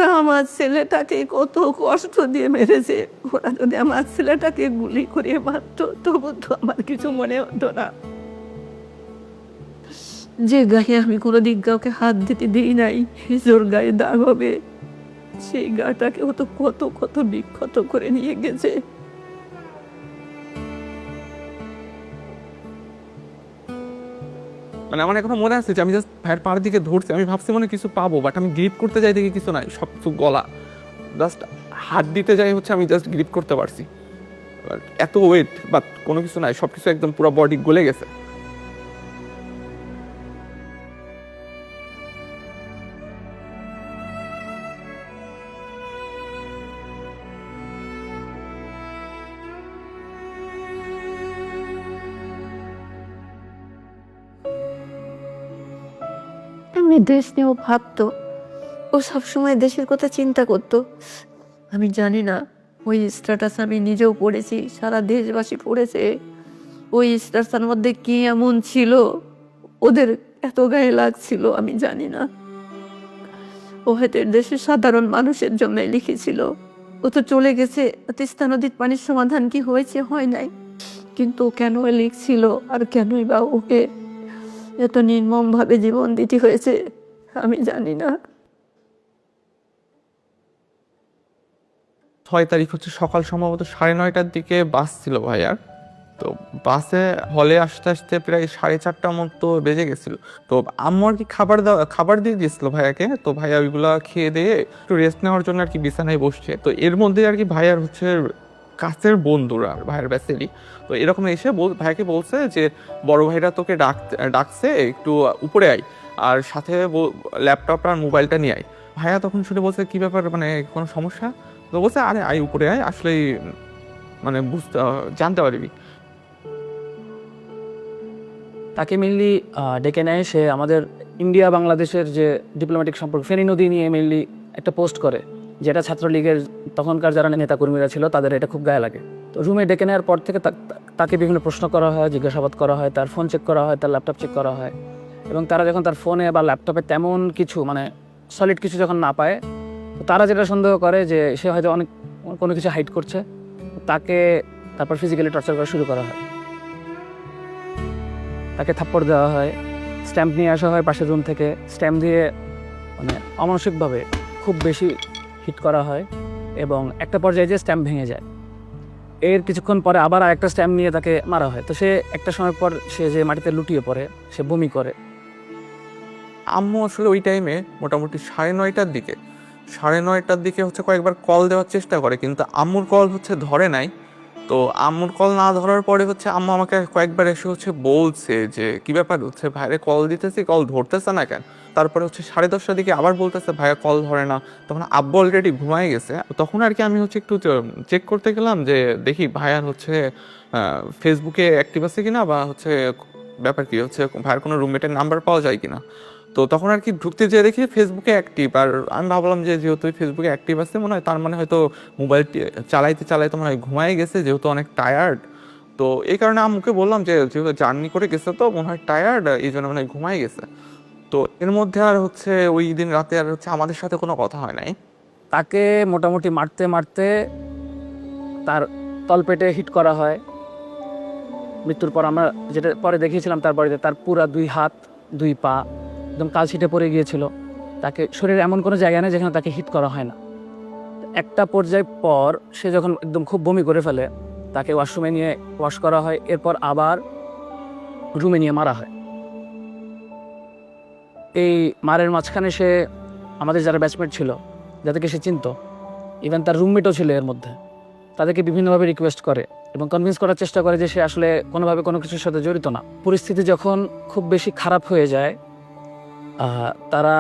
ওরা আমার ছেলেটাকে কত কষ্ট দিয়ে মেরেছে। ওরা যদি আমার ছেলেটাকে গুলি করে মারতো তবু তো আমার কিছু মনে হতো না। যে গায়ে আমি কোনোদিন কাউকে হাত দিতে দিই নাই, জোর গায়ে দাগ হবে, সেই গাটাকে ও তো কত কত বিক্ষত করে নিয়ে গেছে। মানে আমার এখনো মনে আছে যে আমি জাস্ট ভাইয়ের পাড়ের দিকে ধরছি, আমি ভাবছি মনে কিছু পাবো, বাট আমি গ্রিপ করতে যাই দেখি কিছু নাই, সব কিছু গলা। জাস্ট হাত দিতে যাই হচ্ছে আমি জাস্ট গ্রিপ করতে পারছি, এত ওয়েট বাট কোনো কিছু নাই, সব কিছু একদম পুরো বডি গলে গেছে। আমি দেশ নিয়েও ভাবতো, ও সবসময় দেশের কথা চিন্তা করতো। আমি জানি না ওই স্ট্যাটাস আমি নিজেও পড়েছি, সারা দেশবাসী পড়েছে। ওই স্ট্যাটাসের মধ্যে কি এমন ছিল ওদের এত গায়ে লাগছিল আমি জানি না। ও হয়তো দেশের সাধারণ মানুষের জন্য লিখেছিল। ও তো চলে গেছে, তিস্তা নদীর পানির সমাধান কি হয়েছে? হয় নাই। কিন্তু কেন লিখছিল আর কেনই বা ওকে এত নির্মমভাবে জীবন দিতে হয়েছে আমি জানি না। 6 তারিখ হচ্ছে সকাল সম্ভবত 9:30টার দিকে বাস ছিল ভাইয়ার। তো বাসে হলে আসতে আসতে প্রায় 4:30টার মতো বেজে গেছিল। তো আম্মু আর কি খাবার দিয়ে দিয়েছিল ভাইয়াকে। তো ভাইয়া ওইগুলা খেয়ে দিয়ে একটু রেস্ট নেওয়ার জন্য আর কি বিছানায় বসছে। তো এর মধ্যে আর কি ভাইয়ার হচ্ছে কাছের বন্ধুরা ভাইয়ের ব্যাচেরই তো এরকম এসে ভাইয়াকে বলছে যে বড় ভাইরা তোকে ডাকছে, একটু উপরে আয়, আর সাথে ল্যাপটপ আর মোবাইলটা নিয়ে আয়। ভাইয়া তখন শুনে বলছে কি ব্যাপার, মানে কোনো সমস্যা? তো বলছে আরে আয় উপরে আয়, আসলেই মানে জানতে পারবি। তাকে মেনলি ডেকে নেয়, সে আমাদের ইন্ডিয়া বাংলাদেশের যে ডিপ্লোম্যাটিক সম্পর্ক ফেনী নদী নিয়ে মেনলি একটা পোস্ট করে, যেটা ছাত্রলীগের তখনকার যারা নেতাকর্মীরা ছিল তাদের এটা খুব গায়ে লাগে। তো রুমে ডেকে নেওয়ার পর থেকে তাকে বিভিন্ন প্রশ্ন করা হয়, জিজ্ঞাসাবাদ করা হয়, তার ফোন চেক করা হয়, তার ল্যাপটপ চেক করা হয়। এবং তারা যখন তার ফোনে বা ল্যাপটপে তেমন কিছু মানে সলিড কিছু যখন না পায়, তো তারা যেটা সন্দেহ করে যে সে হয়তো অনেক কোনো কিছু হাইড করছে, তাকে তারপর ফিজিক্যালি টর্চার করা শুরু করা হয়। তাকে থাপ্পড় দেওয়া হয়, স্ট্যাম্প নিয়ে আসা হয় পাশের রুম থেকে, স্ট্যাম্প দিয়ে মানে অমানসিকভাবে খুব বেশি হিট করা হয় এবং একটা পর্যায়ে যে স্ট্যাম্প ভেঙে যায়। এর কিছুক্ষণ পরে আবার আরেকটা স্ট্যাম্প নিয়ে তাকে মারা হয়। তো সে একটা সময় পর সে যে মাটিতে লুটিয়ে পড়ে, সে বমি করে। আম্মু আসলে ওই টাইমে মোটামুটি 9:30টার দিকে হচ্ছে কয়েকবার কল দেওয়ার চেষ্টা করে, কিন্তু আম্মুর কল হচ্ছে ধরে নাই। তো আম্মুর কল না ধরার পরে হচ্ছে আম্মু আমাকে কয়েকবার এসে হচ্ছে বলছে যে কি ব্যাপার, হচ্ছে ভাইরে কল দিতেছি, কল ধরতেছে না কেন? তারপরে হচ্ছে 10:30টার দিকে আবার বলতেছে ভাইয়া কল ধরে না। তখন আব্বু অলরেডি ঘুমায় গেছে। তখন আর কি আমি হচ্ছে একটু চেক করতে গেলাম যে দেখি ভাইয়ার হচ্ছে ফেসবুকে অ্যাক্টিভ আছে কিনা, বা হচ্ছে ব্যাপার কি হচ্ছে ভাইয়ার কোনো রুমমেটের নাম্বার পাওয়া যায় কিনা। তো তখন আর কি ঢুকতে যেয়ে দেখি ফেসবুকে অ্যাক্টিভ, আর আমি ভাবলাম যে যেহেতু ফেসবুকে অ্যাক্টিভ আছে মনে হয়, তার মানে হয়তো মোবাইলটি চালাইতে মনে হয় ঘুমায় গেছে, যেহেতু অনেক টায়ার্ড। তো এই কারণে আম্মুকে বললাম যে যেহেতু জার্নি করে গেছে তো মনে হয় টায়ার্ড, এই জন্য মনে হয় ঘুমায় গেছে। তো এর মধ্যে আর হচ্ছে ওই দিন রাতে আর হচ্ছে আমাদের সাথে কোনো কথা হয় নাই। তাকে মোটামুটি মারতে মারতে তার তলপেটে হিট করা হয়। মৃত্যুর পর আমরা যেটা পরে দেখিয়েছিলাম তার বাড়িতে, তার পুরা 2 হাত 2 পা একদম কালশিটে পড়ে গিয়েছিল। তাকে শরীরে এমন কোনো জায়গা নেই যেখানে তাকে হিট করা হয় না। একটা পর্যায় পর সে যখন একদম খুব বমি করে ফেলে, তাকে ওয়াশরুমে নিয়ে ওয়াশ করা হয়, এরপর আবার রুমে নিয়ে মারা হয়। এই মারের মাঝখানে সে আমাদের যারা ব্যাচমেট ছিল, যাদেরকে সে চিনত, ইভেন তার রুমমেটও ছিল এর মধ্যে, তাদেরকে বিভিন্নভাবে রিকোয়েস্ট করে এবং কনভিন্স করার চেষ্টা করে যে সে আসলে কোনোভাবে কোনো কিছুর সাথে জড়িত না। পরিস্থিতি যখন খুব বেশি খারাপ হয়ে যায়, তারা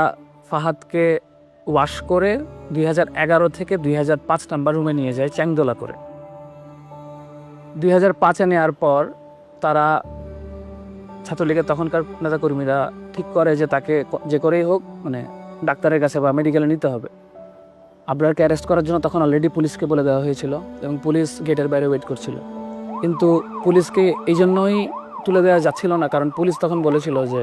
ফাহাদকে ওয়াশ করে 2011 থেকে 2005 নাম্বার রুমে নিয়ে যায় চ্যাংদোলা করে। 2005-এ নেওয়ার পর তারা ছাত্রলীগের তখনকার নেতাকর্মীরা ঠিক করে যে তাকে যে করেই হোক মানে ডাক্তারের কাছে বা মেডিকেলে নিতে হবে। আবরারকে অ্যারেস্ট করার জন্য তখন অলরেডি পুলিশকে বলে দেওয়া হয়েছিল এবং পুলিশ গেটের বাইরে ওয়েট করছিল। কিন্তু পুলিশকে এই জন্যই তুলে দেওয়া যাচ্ছিল না, কারণ পুলিশ তখন বলেছিল যে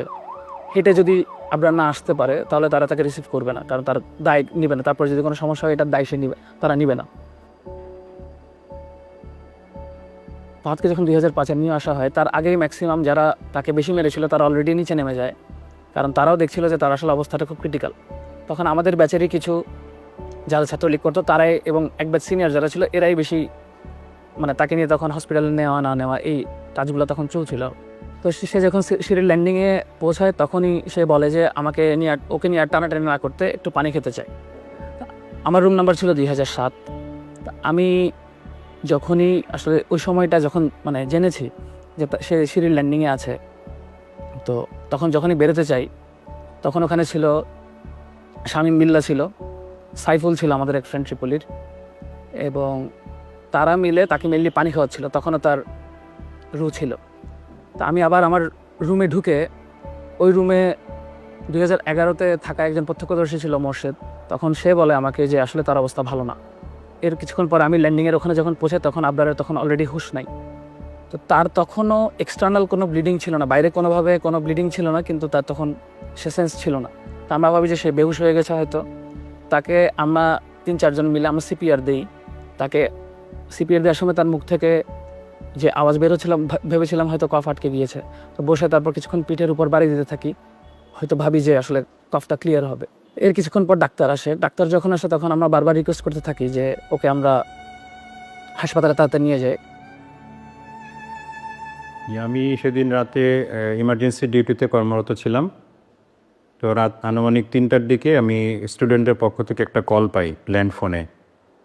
হেঁটে যদি আবরার না আসতে পারে তাহলে তারা তাকে রিসিভ করবে না, কারণ তার দায় নিবে না। তারপর যদি কোনো সমস্যা হয় এটার দায় সে নিবে, তারা নিবে না। ফাহাদকে যখন 2005-এ নিয়ে আসা হয়, তার আগেই ম্যাক্সিমাম যারা তাকে বেশি মেরেছিল তারা অলরেডি নিচে নেমে যায়, কারণ তারাও দেখছিল যে তার আসলে অবস্থাটা খুব ক্রিটিক্যাল। তখন আমাদের ব্যাচেরই কিছু যারা ছাত্রলীগ করতো তারাই এবং এক ব্যাচ সিনিয়র যারা ছিল এরাই বেশি মানে তাকে নিয়ে তখন হসপিটালে নেওয়া না নেওয়া এই কাজগুলো তখন চলছিল। তো সে যখন সিঁড়ির ল্যান্ডিংয়ে পৌঁছায় তখনই সে বলে যে আমাকে নিয়ে ওকে নিয়ে আর টানাটানি না করতে, একটু পানি খেতে চাই। আমার রুম নাম্বার ছিল 2007। আমি যখনই আসলে ওই সময়টা যখন মানে জেনেছি যে সে সিঁড়ির ল্যান্ডিংয়ে আছে, তো তখন যখনই বেরোতে চাই তখন ওখানে ছিল শামীম বিল্লাহ ছিল, সাইফুল ছিল আমাদের এক ফ্রেন্ড ট্রিপলির, এবং তারা মিলে তাকে মেনলি পানি খাওয়াচ্ছিল। তখনও তার রু ছিল। তা আমি আবার আমার রুমে ঢুকে, ওই রুমে 2011-তে থাকা একজন প্রত্যক্ষদর্শী ছিল মোর্শেদ, তখন সে বলে আমাকে যে আসলে তার অবস্থা ভালো না। এর কিছুক্ষণ পরে আমি ল্যান্ডিংয়ের ওখানে যখন পৌঁছে তখন আবরারের তখন অলরেডি হুঁশ নাই। তো তার তখনও এক্সটার্নাল কোনো ব্লিডিং ছিল না, বাইরে কোনোভাবে কোনো ব্লিডিং ছিল না, কিন্তু তার তখন সে সেন্স ছিল না। তা আমরা ভাবি যে সে বেহুশ হয়ে গেছে হয়তো। তাকে আমরা 3-4 জন মিলে আমরা সিপিআর দিই। তাকে সিপিআর দেওয়ার সময় তার মুখ থেকে যে আওয়াজ বেরোচ্ছিলাম ভেবেছিলাম হয়তো কফ আটকে গিয়েছে। তো বসে তারপর কিছুক্ষণ পিঠের উপর বাড়ি দিতে থাকি, হয়তো ভাবি যে আসলে কফটা ক্লিয়ার হবে। এর কিছুক্ষণ পর ডাক্তার আসে। ডাক্তার যখন আসে তখন আমরা বারবার রিকোয়েস্ট করতে থাকি যে ওকে আমরা হাসপাতালে তাড়াতাড়ি নিয়ে যাই। আমি সেদিন রাতে ইমার্জেন্সি ডিউটিতে কর্মরত ছিলাম। তো রাত আনুমানিক 3টার দিকে আমি স্টুডেন্টের পক্ষ থেকে একটা কল পাই ল্যান্ড ফোনে,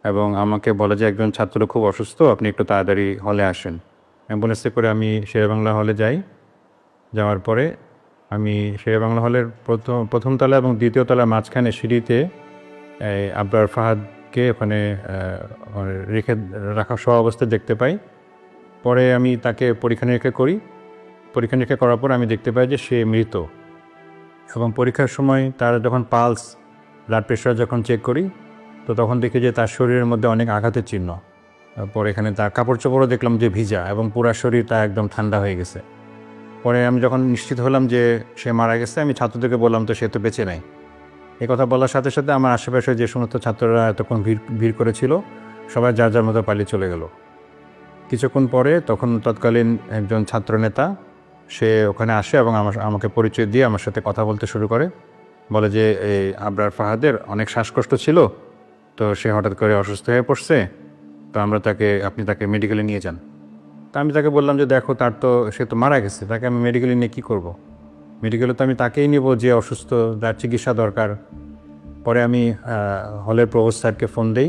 এবং আমাকে বলে যে একজন ছাত্র খুব অসুস্থ, আপনি একটু তাড়াতাড়ি হলে আসেন। অ্যাম্বুলেন্সে করে আমি শেরেবাংলা হলে যাই। যাওয়ার পরে আমি শেরেবাংলা হলের প্রথম তলা এবং দ্বিতীয় তলার মাঝখানে সিঁড়িতে আবরার ফাহাদকে ওখানে রেখে রাখা সহ অবস্থায় দেখতে পাই। পরে আমি তাকে পরীক্ষা নিরীক্ষা করার পর আমি দেখতে পাই যে সে মৃত। এবং পরীক্ষার সময় তার যখন পালস, ব্লাড প্রেশার যখন চেক করি, তো তখন দেখি যে তার শরীরের মধ্যে অনেক আঘাতের চিহ্ন। পরে এখানে তার কাপড় চোপড়ও দেখলাম যে ভিজা, এবং পুরা শরীর তার একদম ঠান্ডা হয়ে গেছে। পরে আমি যখন নিশ্চিত হলাম যে সে মারা গেছে, আমি ছাত্রদেরকে বললাম তো সে তো বেঁচে নাই। এই কথা বলার সাথে সাথে আমার আশেপাশে যে সমস্ত ছাত্ররা এতক্ষণ ভিড় করেছিল সবাই যার যার মতো পালিয়ে চলে গেল। কিছুক্ষণ পরে তখন তৎকালীন একজন ছাত্রনেতা সে ওখানে আসে এবং আমাকে পরিচয় দিয়ে আমার সাথে কথা বলতে শুরু করে। বলে যে এই আবরার ফাহাদের অনেক শ্বাসকষ্ট ছিল, তো সে হঠাৎ করে অসুস্থ হয়ে পড়ছে, তো আপনি তাকে মেডিকেলে নিয়ে যান। তা আমি তাকে বললাম যে দেখো সে তো মারা গেছে, তাকে আমি মেডিকেলে নিয়ে কী করব। মেডিকেলে তো আমি তাকেই নিব যে অসুস্থ, যার চিকিৎসা দরকার। পরে আমি হলের প্রভোস্ট স্যারকে ফোন দিই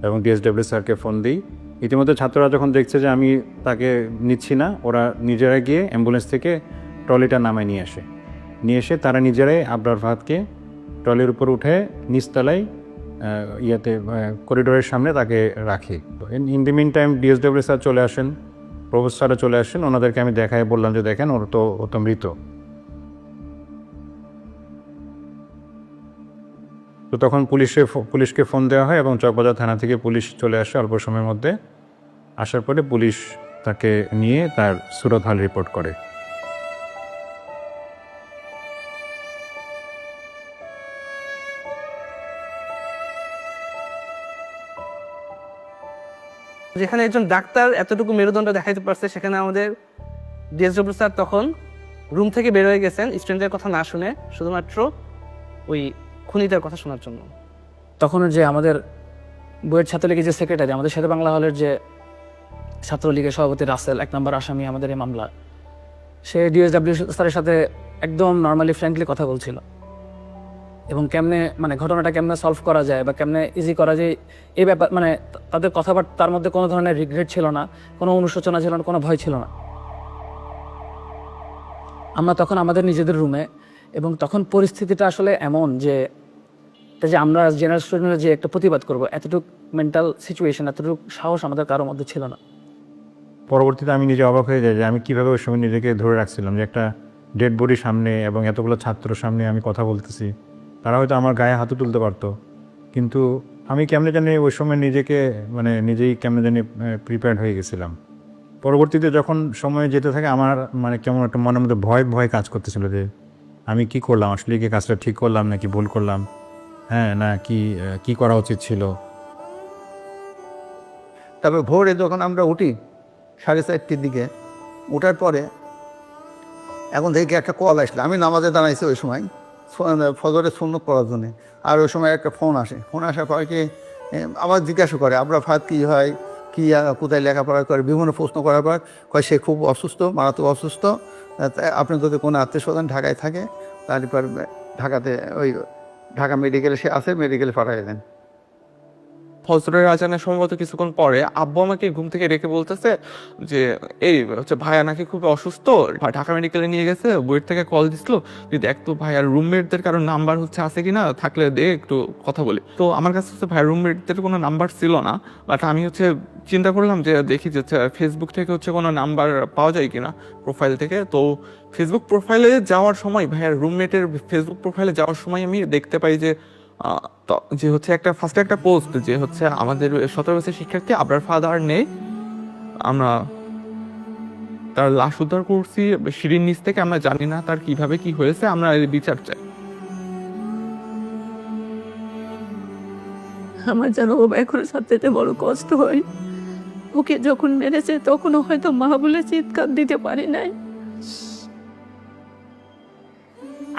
এবং ডিএসডব্লিউ স্যারকে ফোন দিই। ইতিমধ্যে ছাত্ররা যখন দেখছে যে আমি তাকে নিচ্ছি না, ওরা নিজেরা গিয়ে অ্যাম্বুলেন্স থেকে ট্রলিটা নামায় নিয়ে এসে তারা নিজেরাই আবরার ফাহাদকে ট্রলির উপর উঠে নিচতলায় করিডোরের সামনে তাকে রাখি। In the meantime DSW sir চলে আসেন, প্রভোস্ট স্যারও চলে আসেন। ওনাদেরকে আমি বললাম যে দেখেন ও তো মৃত। তো তখন পুলিশকে ফোন দেওয়া হয় এবং চকবাজার থানা থেকে পুলিশ চলে আসে অল্প সময়ের মধ্যে। আসার পরে পুলিশ তাকে নিয়ে তার সুরত হাল রিপোর্ট করে। যেখানে একজন ডাক্তার এতটুকু মেরুদণ্ড দেখাইতে পারছে, সেখানে আমাদের ডিএসডব্লিউ স্যার তখন রুম থেকে বের হয়ে গেছেন স্টুডেন্টের কথা না শুনে, শুধুমাত্র ওই খুনিটার কথা শোনার জন্য। তখন যে আমাদের বইয়ের ছাত্রলীগের যে সেক্রেটারি, আমাদের শেরে বাংলা হলের যে ছাত্রলীগের সভাপতি রাসেল, 1 নম্বর আসামি আমাদের এই মামলা, সে ডিএসডব্লিউ স্যারের সাথে একদম নর্মালি ফ্র্যাঙ্কলি কথা বলছিল, এবং কেমনে মানে ঘটনাটা কেমনে সলভ করা যায় বা কেমনে ইজি করা যায় এই ব্যাপার, মানে তাদের কথাবার্তার মধ্যে কোনো ধরনের রিগ্রেট ছিল না, কোনো অনুশোচনা ছিল না, কোনো ভয় ছিল না। আমরা তখন আমাদের নিজেদের রুমে, এবং তখন পরিস্থিতিটা আসলে এমন যে আমরা জেনারেল স্টুডেন্টরা যে একটা প্রতিবাদ করবো, এতটুকু মেন্টাল সিচুয়েশন, এতটুকু সাহস আমাদের কারোর মধ্যে ছিল না। পরবর্তীতে আমি নিজে অবাক হয়ে যাই যে আমি কীভাবে ওই সময় নিজেকে ধরে রাখছিলাম যে একটা ডেড বডির সামনে এবং এতগুলো ছাত্রর সামনে আমি কথা বলতেছি। তারা হয়তো আমার গায়ে হাতও তুলতে পারতো, কিন্তু আমি কেমনে জানি ওই সময় নিজেই কেমনে জানি প্রিপেয়ার্ড হয়ে গেছিলাম। পরবর্তীতে যখন সময় যেতে থাকে আমার কেমন একটা মনের মধ্যে ভয় কাজ করতেছিল যে আমি কি করলাম, আসলে কি কাজটা ঠিক করলাম নাকি ভুল করলাম, হ্যাঁ না কি করা উচিত ছিল। তারপর ভোরে যখন আমরা উঠি 4:30টার দিকে, ওঠার পরে এখন থেকে একটা কল আসলো, আমি নামাজে দাঁড়াইছি ওই সময় ফজরের সুন্নত পড়ার জন্যে। আর ওই সময় একটা ফোন আসে, ফোন আসার পরে কি আবার জিজ্ঞাসা করে আপনার ফাদ কী হয়, কী কোথায় লেখাপড়া করে, বিভিন্ন প্রশ্ন করার পর কয় সে খুব অসুস্থ, মারাত্মক অসুস্থ, আপনি যদি কোনো আত্মীয় স্বজন ঢাকায় থাকে তারপর ঢাকাতে ওই ঢাকা মেডিকেলে সে আছে, মেডিকেলে পাঠিয়ে দেন। ফজরের আজানের সম্ভবত কিছুক্ষণ পরে আব্বু আমাকে ঘুম থেকে ডেকে বলতেছে যে এই হচ্ছে ভাইয়া নাকি খুব অসুস্থ, ঢাকা মেডিকেলে নিয়ে গেছে, বুয়েট থেকে কল দিছিল, তুই দেখ তো ভাইয়ার রুমমেটদের কারো নাম্বার হচ্ছে আছে কিনা, থাকলে দে একটু কথা বলি। তো আমার কাছে হচ্ছে ভাইয়ার রুমমেটদের কোনো নাম্বার ছিল না, বাট আমি হচ্ছে চিন্তা করলাম যে দেখি যে ফেসবুক থেকে হচ্ছে কোনো নাম্বার পাওয়া যায় কিনা প্রোফাইল থেকে। তো ফেসবুক প্রোফাইলে যাওয়ার সময়, ভাইয়ার রুমমেটের ফেসবুক প্রোফাইলে যাওয়ার সময় আমি দেখতে পাই যে যে হচ্ছে ফার্স্টে একটা পোস্ট যে হচ্ছে আমাদের 17 বছরের শিক্ষার্থী আবরার ফাদার নেই, আমরা তার লাশ উদ্ধার করছি সিঁড়ির নিচ থেকে, আমরা জানি না তার কিভাবে কি হয়েছে, আমরা এর বিচার চাই। আমার যেন ও এখনো সবচেয়ে বড় কষ্ট হয়। ওকে যখন মেরেছে তখনও হয়তো মা বলে চিৎকার দিতে পারি নাই।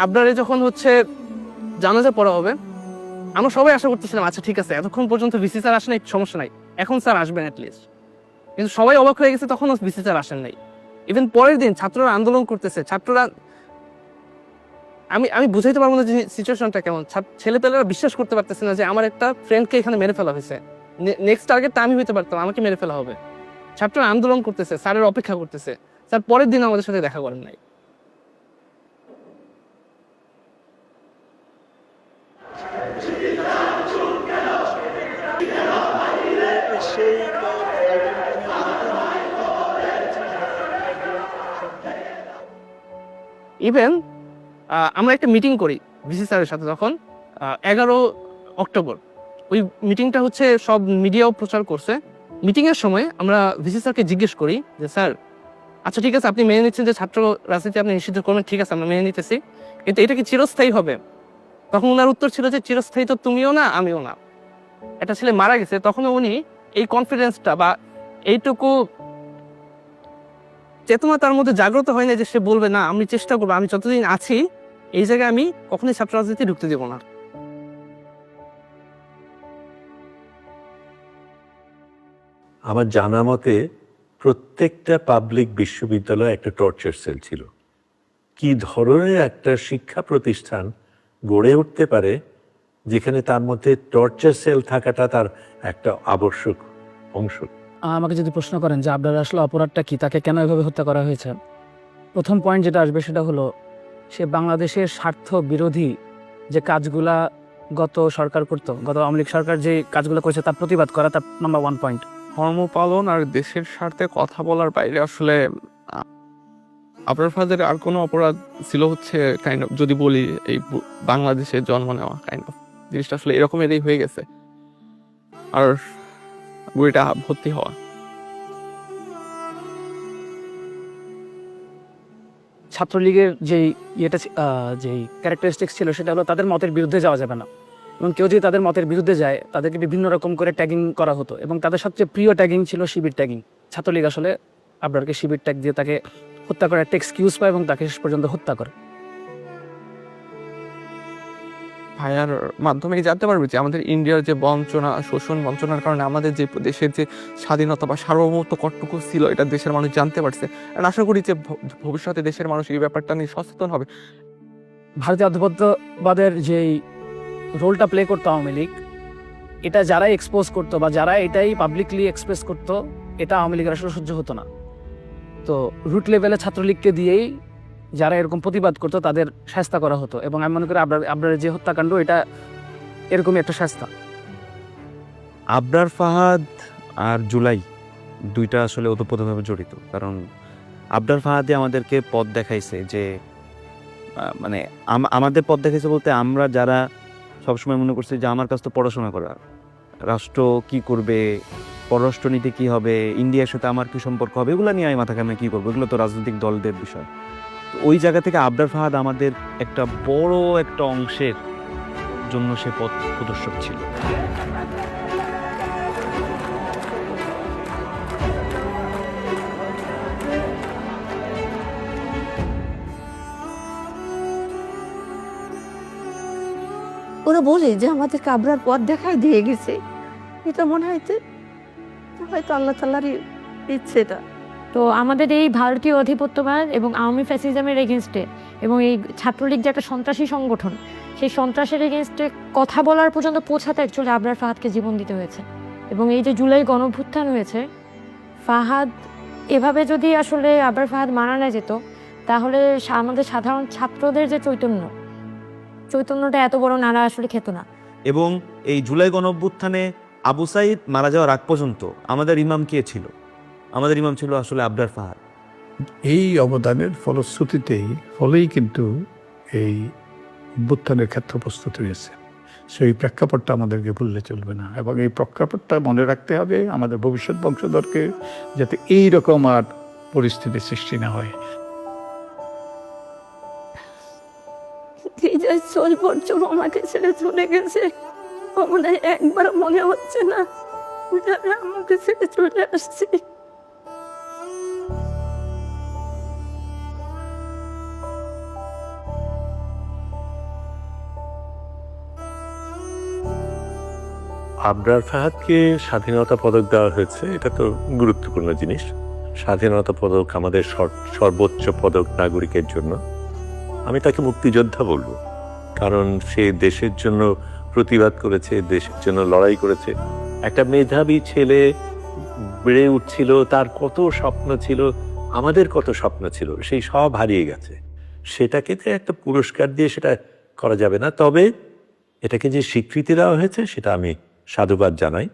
আপনারে যখন হচ্ছে জানাজা পড়া হবে, আমরা সবাই আশা করতেছিলাম আচ্ছা ঠিক আছে, এতক্ষণ পর্যন্ত ভিসি স্যার আসেন নাই, সমস্যা নাই, এখন স্যার আসবেন অ্যাটলিস্ট। কিন্তু সবাই অবাক হয়ে গেছে, তখনও ভিসি স্যার আসেন নাই। ইভেন পরের দিন ছাত্ররা আন্দোলন করতেছে, ছাত্ররা আমি বুঝাইতে পারবো না যে সিচুয়েশনটা কেমন। ছেলেপেলেরা বিশ্বাস করতে পারতেছে না যে আমার একটা ফ্রেন্ডকে এখানে মেরে ফেলা হয়েছে, নেক্সট টার্গেটটা আমি হইতে পারতাম, আমাকে মেরে ফেলা হবে। ছাত্ররা আন্দোলন করতেছে, স্যারের অপেক্ষা করতেছে, স্যার পরের দিন আমাদের সাথে দেখা করেন নাই। ইভেন আমরা একটা মিটিং করি ভিসি স্যারের সাথে তখন 11 অক্টোবর। ওই মিটিংটা হচ্ছে সব মিডিয়াও প্রচার করছে। মিটিংয়ের সময় আমরা ভিসি স্যারকে জিজ্ঞেস করি যে স্যার আচ্ছা ঠিক আছে, আপনি মেনে নিচ্ছেন যে ছাত্র রাজনীতি আপনি নিষিদ্ধ করবেন, ঠিক আছে আমরা মেনে নিতেছি, কিন্তু এটা কি চিরস্থায়ী হবে? তখন ওনার উত্তর ছিল যে চিরস্থায়ী তো তুমিও না আমিও না। একটা ছেলে মারা গেছে, তখন উনি এই কনফিডেন্সটা বা এইটুকু চেতনা তার মধ্যে জাগ্রত হয় না যে সে বলবে না আমি চেষ্টা করবো, আমি যতদিন আছি এই জায়গায় আমি কখনোই ছাত্র রাজনীতি ঢুকতে দেবো না। আমার জানা মতে প্রত্যেকটা পাবলিক বিশ্ববিদ্যালয়ে একটা টর্চার সেল ছিল। কি ধরনের একটা শিক্ষা প্রতিষ্ঠান গড়ে উঠতে পারে যেখানে তার মধ্যে টর্চার সেল থাকাটা তার একটা আবশ্যক অংশ? আমাকে যদি প্রশ্ন করেন যে আপনার আসলে অপরাধটা কি, তাকে কেন এভাবে হত্যা করা হয়েছে, প্রথম পয়েন্ট যেটা আসবে সেটা হলো সে বাংলাদেশের স্বার্থ বিরোধী যে কাজগুলা গত সরকার করতো, গত আওয়ামী লীগ সরকার যে কাজগুলো করেছে তার প্রতিবাদ করা, তার নাম্বার 1 পয়েন্ট। ধর্ম পালন আর দেশের স্বার্থে কথা বলার বাইরে আসলে আপনার ফাদার আর কোনো অপরাধ ছিল হচ্ছে কাইন্ড অফ, যদি বলি এই বাংলাদেশে জন্ম নেওয়া, কাইন্ড অফ জিনিসটা আসলে এরকমেরই হয়ে গেছে, আর বইটা ভর্তি হওয়া। ছাত্রলীগের যেই যেই ক্যারেক্টারিস্টিক্স ছিল সেটা হলো তাদের মতের বিরুদ্ধে যাওয়া যাবে না, এবং কেউ যদি তাদের মতের বিরুদ্ধে যায় তাদেরকে বিভিন্ন রকম করে ট্যাগিং করা হতো, এবং তাদের সবচেয়ে প্রিয় ট্যাগিং ছিল শিবির ট্যাগিং। ছাত্রলীগ আসলে আবরারকে শিবির ট্যাগ দিয়ে তাকে হত্যা করার একটা এক্সকিউজ পায় এবং তাকে শেষ পর্যন্ত হত্যা করে। ভাইয়ার মাধ্যমে জানতে পারবে যে আমাদের ইন্ডিয়ার যে বঞ্চনা, শোষণ বঞ্চনার কারণে আমাদের যে দেশের যে স্বাধীনতা বা সার্বভৌমত্ব কতটুকু ছিল এটা দেশের মানুষ জানতে পারছে। আর আশা করি যে ভবিষ্যতে দেশের মানুষ এই ব্যাপারটা নিয়ে সচেতন হবে। ভারতীয় আধিপত্যবাদের যেই রোলটা প্লে করতো আওয়ামী লীগ, এটা যারাই এক্সপোজ করতো বা যারা এটাই পাবলিকলি এক্সপ্রেস করতো, এটা আওয়ামী লীগের আসলে সহ্য হতো না। তো রুট লেভেলে ছাত্রলীগকে দিয়েই যারা এরকম প্রতিবাদ করতো তাদের শাস্তা করা হতো, এবং আমি মনে করি আবরারের যে হত্যাকাণ্ড এটা এরকমই একটা শাস্তা। আবরার ফাহাদ আর জুলাই দুইটা আসলে ওতপ্রোতভাবে জড়িত, কারণ আবরার ফাহাদে আমাদেরকে পথ দেখাইছে যে মানে আমাদের পথ দেখাইছে বলতে আমরা যারা সবসময় মনে করছি যে আমার কাছ তো পড়াশোনা করা, রাষ্ট্র কি করবে, পররাষ্ট্রনীতি কি হবে, ইন্ডিয়ার সাথে আমার কি সম্পর্ক হবে, এগুলো নিয়ে আমি মাথা ঘামিয়ে কী করবো, এগুলো তো রাজনৈতিক দলদের বিষয়। তো ওই জায়গা থেকে আবরার ফাহাদ আমাদের একটা বড় একটা অংশের জন্য সে পথ প্রদর্শক ছিল। ওরা বলে যে আমাদেরকে আবরার পথ দেখায় দিয়ে গেছে, এটা মনে হয়তো হয়তো আল্লাহ তাআলারই ইচ্ছে এটা। তো আমাদের এই ভারতীয় আধিপত্যবাদ এবং আওয়ামী ফ্যাসিজমের এগেনস্টে এবং এই ছাত্রলীগ যে একটা সন্ত্রাসী সংগঠন, সেই সন্ত্রাসের এগেনস্টে কথা বলার পর্যন্ত পৌঁছাতে অ্যাকচুয়ালি আবরার ফাহাদকে জীবন দিতে হয়েছে। এবং এই যে জুলাই গণঅভ্যুত্থান হয়েছে, ফাহাদ এভাবে যদি আসলে আবরার ফাহাদ মারা না যেত, তাহলে আমাদের সাধারণ ছাত্রদের যে চৈতন্যটা এত বড় নাড়া আসলে খেত না। এবং এই জুলাই গণঅভ্যুত্থানে আবু সাইদ মারা যাওয়ার আগ পর্যন্ত আমাদের ইমাম কে ছিল? আমাদের ইমাম ছিল আসলে আবরার ফাহাদ। এই অবদানের ফলেই কিন্তু এই অভ্যুত্থানের ক্ষেত্র প্রস্তুত হয়েছে। সেই প্রেক্ষাপটটা আমাদেরকে ভুললে চলবে না, এবং এই প্রেক্ষাপটটা মনে রাখতে হবে আমাদের ভবিষ্যৎ বংশধরকে, যাতে এই রকম আর পরিস্থিতির সৃষ্টি না হয়। 6 বছর আমাকে ছেড়ে চলে গেছে, মনে একবার মনে হচ্ছে না যে আমি আমাকে ছেড়ে চলে আসছি। আবরার ফাহাদকে স্বাধীনতা পদক দেওয়া হয়েছে, এটা তো গুরুত্বপূর্ণ জিনিস। স্বাধীনতা পদক আমাদের সর্বোচ্চ পদক নাগরিকের জন্য। আমি তাকে মুক্তিযোদ্ধা বলবো, কারণ সে দেশের জন্য প্রতিবাদ করেছে, দেশের জন্য লড়াই করেছে। একটা মেধাবী ছেলে বেড়ে উঠছিল, তার কত স্বপ্ন ছিল, আমাদের কত স্বপ্ন ছিল, সেই সব হারিয়ে গেছে। সেটাকে তো একটা পুরস্কার দিয়ে সেটা করা যাবে না। তবে এটাকে যে স্বীকৃতি দেওয়া হয়েছে সেটা আমি সাধুবাদ জানাই।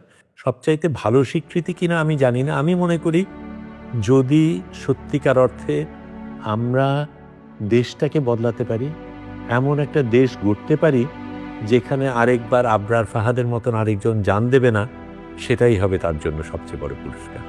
সবচাইতে ভালো স্বীকৃতি কিনা আমি জানি না। আমি মনে করি যদি সত্যিকার অর্থে আমরা দেশটাকে বদলাতে পারি, এমন একটা দেশ গড়তে পারি যেখানে আরেকবার আবরার ফাহাদের মতন আরেকজন জান দেবে না, সেটাই হবে তার জন্য সবচেয়ে বড় পুরস্কার।